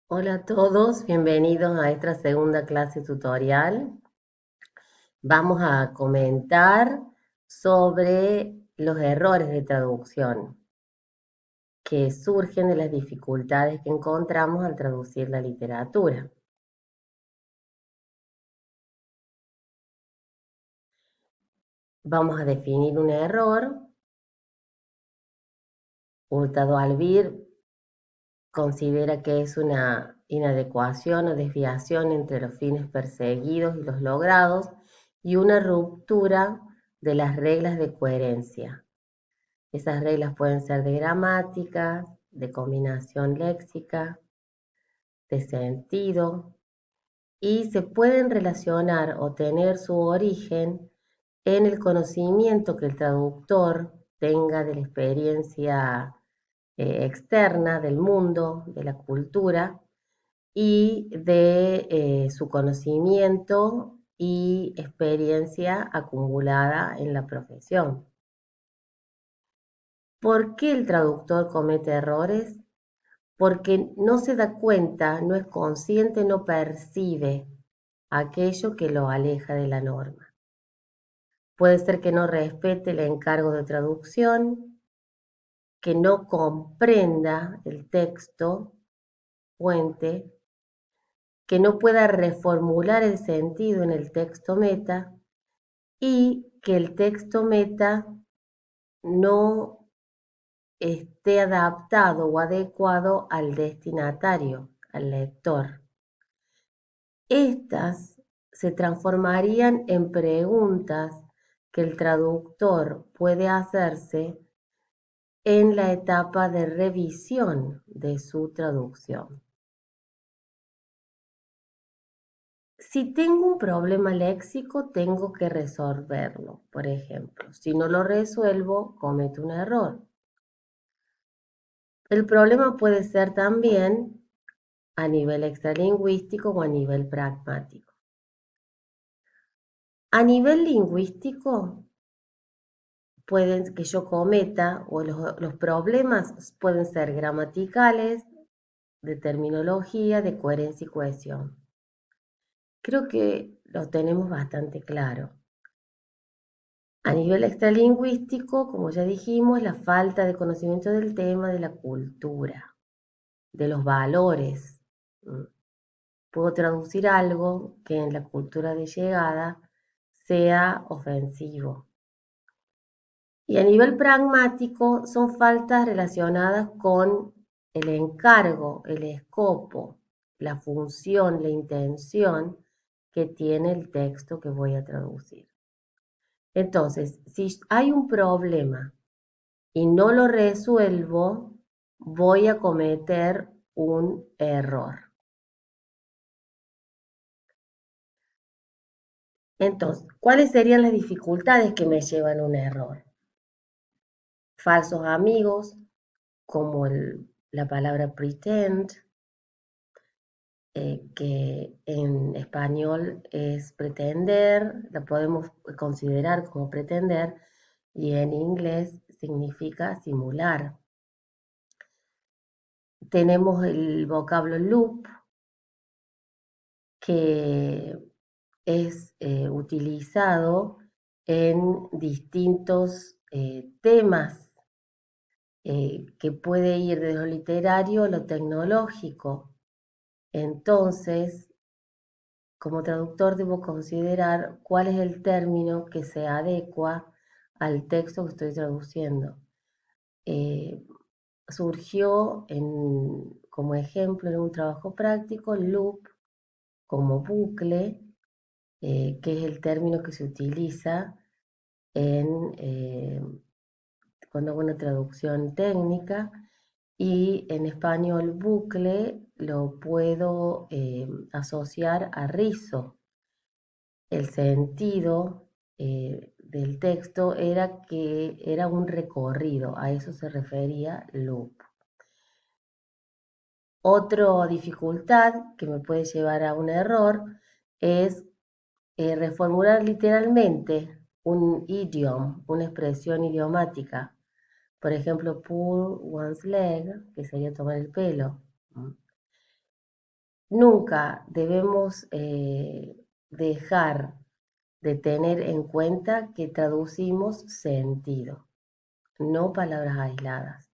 Hola a todos, bienvenidos a esta segunda clase tutorial. Vamos a comentar sobre los errores de traducción que surgen de las dificultades que encontramos al traducir la literatura. Vamos a definir un error. Hurtado Albir considera que es una inadecuación o desviación entre los fines perseguidos y los logrados y una ruptura de las reglas de coherencia. Esas reglas pueden ser de gramática, de combinación léxica, de sentido, y se pueden relacionar o tener su origen en el conocimiento que el traductor tenga de la experiencia externa del mundo, de la cultura y de su conocimiento y experiencia acumulada en la profesión. ¿Por qué el traductor comete errores? Porque no se da cuenta, no es consciente, no percibe aquello que lo aleja de la norma. Puede ser que no respete el encargo de traducción, que no comprenda el texto fuente, que no pueda reformular el sentido en el texto meta y que el texto meta no esté adaptado o adecuado al destinatario, al lector. Estas se transformarían en preguntas que el traductor puede hacerse en la etapa de revisión de su traducción. Si tengo un problema léxico, tengo que resolverlo. Por ejemplo, si no lo resuelvo, cometo un error. El problema puede ser también a nivel extralingüístico o a nivel pragmático. A nivel lingüístico, pueden que yo cometa, o los problemas pueden ser gramaticales, de terminología, de coherencia y cohesión. Creo que lo tenemos bastante claro. A nivel extralingüístico, como ya dijimos, la falta de conocimiento del tema, de la cultura, de los valores. Puedo traducir algo que en la cultura de llegada sea ofensivo. Y a nivel pragmático son faltas relacionadas con el encargo, el escopo, la función, la intención que tiene el texto que voy a traducir. Entonces, si hay un problema y no lo resuelvo, voy a cometer un error. Entonces, ¿cuáles serían las dificultades que me llevan a un error? Falsos amigos, como la palabra pretend, que en español es pretender, la podemos considerar como pretender, y en inglés significa simular. Tenemos el vocablo loop, que es utilizado en distintos temas, que puede ir de lo literario a lo tecnológico. Entonces, como traductor debo considerar cuál es el término que se adecua al texto que estoy traduciendo. Eh, Surgió como ejemplo en un trabajo práctico el loop como bucle, que es el término que se utiliza cuando hago una traducción técnica, y en español bucle lo puedo asociar a rizo. El sentido del texto era que era un recorrido, a eso se refería loop. Otra dificultad que me puede llevar a un error es reformular literalmente un idioma, una expresión idiomática. Por ejemplo, pull one's leg, que sería tomar el pelo. nunca debemos dejar de tener en cuenta que traducimos sentido, no palabras aisladas.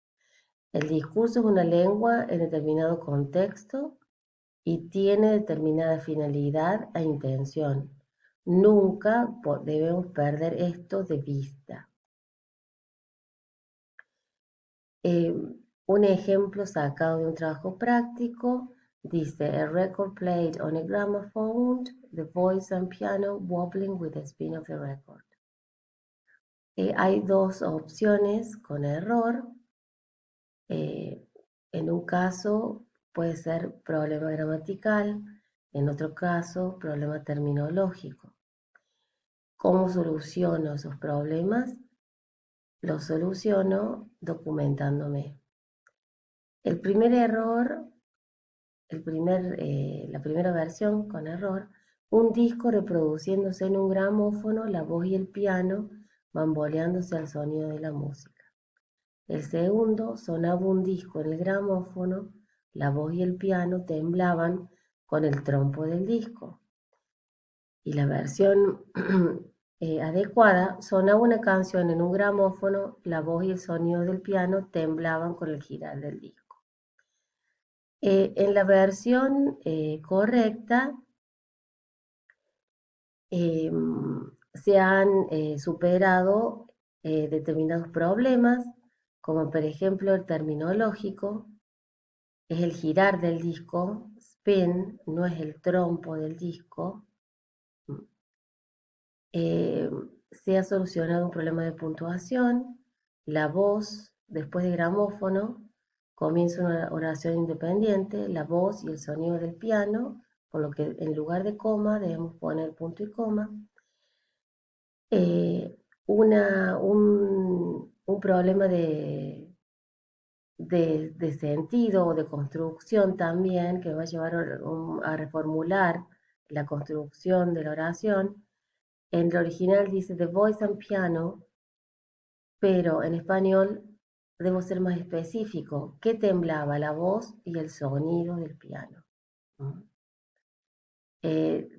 El discurso es una lengua en determinado contexto y tiene determinada finalidad e intención. Nunca debemos perder esto de vista. Un ejemplo sacado de un trabajo práctico dice: a record played on a gramophone, the voice and piano wobbling with the spin of the record. Hay dos opciones con error. En un caso puede ser problema gramatical, en otro caso problema terminológico. ¿Cómo soluciono esos problemas? Los soluciono documentándome. El primer error, la primera versión con error, un disco reproduciéndose en un gramófono, la voz y el piano bamboleándose al sonido de la música. El segundo, sonaba un disco en el gramófono, la voz y el piano temblaban con el trompo del disco. Y la versión adecuada, sonaba una canción en un gramófono, la voz y el sonido del piano temblaban con el girar del disco. En la versión correcta se han superado determinados problemas, como por ejemplo el terminológico, es el girar del disco, spin, no es el trompo del disco. Se ha solucionado un problema de puntuación, la voz después de gramófono comienza una oración independiente, la voz y el sonido del piano, por lo que en lugar de coma debemos poner punto y coma. Un problema de sentido o de construcción también, que va a llevar a reformular la construcción de la oración. En el original dice The Voice and Piano, pero en español debo ser más específico. ¿Qué temblaba? La voz y el sonido del piano.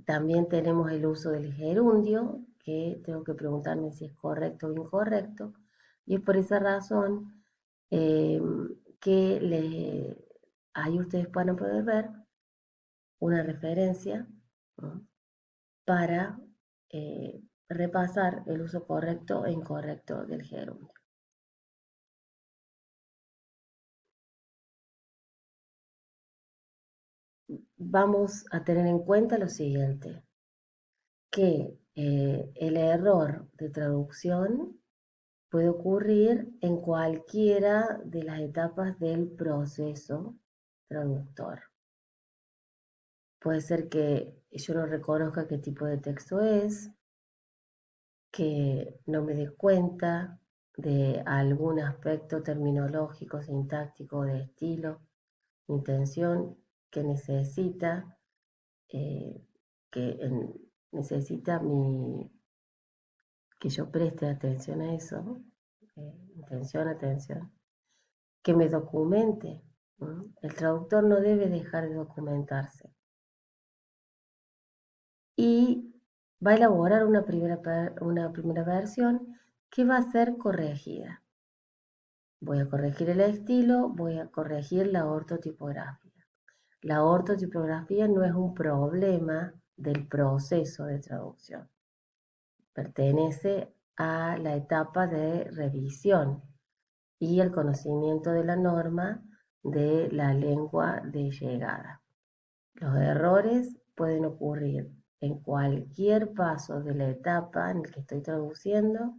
También tenemos el uso del gerundio, que tengo que preguntarme si es correcto o incorrecto, y es por esa razón que ahí ustedes van a poder ver una referencia, ¿no?, para repasar el uso correcto e incorrecto del gerundio. Vamos a tener en cuenta lo siguiente, que el error de traducción puede ocurrir en cualquiera de las etapas del proceso traductor. Puede ser que yo no reconozca qué tipo de texto es, que no me dé cuenta de algún aspecto terminológico, sintáctico, de estilo, intención que necesita, que necesita que yo preste atención a eso, atención, que me documente. El traductor no debe dejar de documentarse. Y va a elaborar una primera versión que va a ser corregida. Voy a corregir el estilo, voy a corregir la ortotipografía. La ortotipografía no es un problema del proceso de traducción. Pertenece a la etapa de revisión y el conocimiento de la norma de la lengua de llegada. Los errores pueden ocurrir en cualquier paso de la etapa en el que estoy traduciendo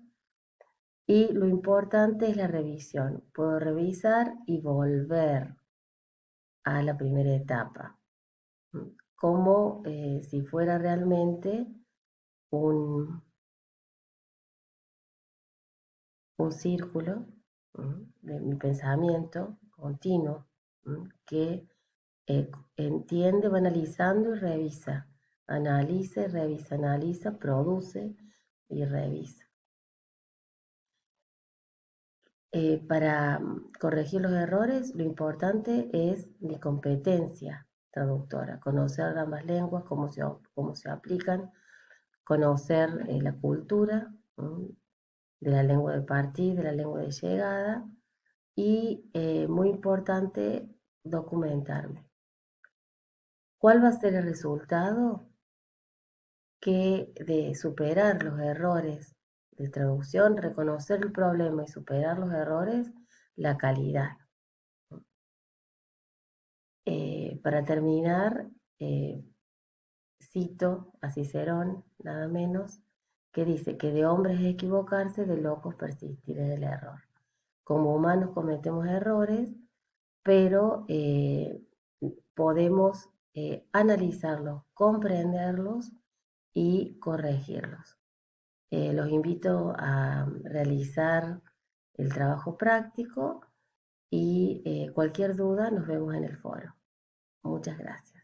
y lo importante es la revisión. Puedo revisar y volver a la primera etapa, como si fuera realmente un círculo de mi pensamiento continuo que entiende, va analizando y revisa. Analiza, revisa, analiza, produce y revisa. Para corregir los errores, lo importante es mi competencia traductora, conocer ambas lenguas, cómo se aplican, conocer la cultura de la lengua de partida, de la lengua de llegada y, muy importante, documentarme. ¿Cuál va a ser el resultado? Que de superar los errores de traducción, reconocer el problema y superar los errores, la calidad. Para terminar, cito a Cicerón, nada menos, que dice que de hombres es equivocarse, de locos persistir en el error. Como humanos cometemos errores, pero podemos analizarlos, comprenderlos y corregirlos. Los invito a realizar el trabajo práctico y cualquier duda nos vemos en el foro. Muchas gracias.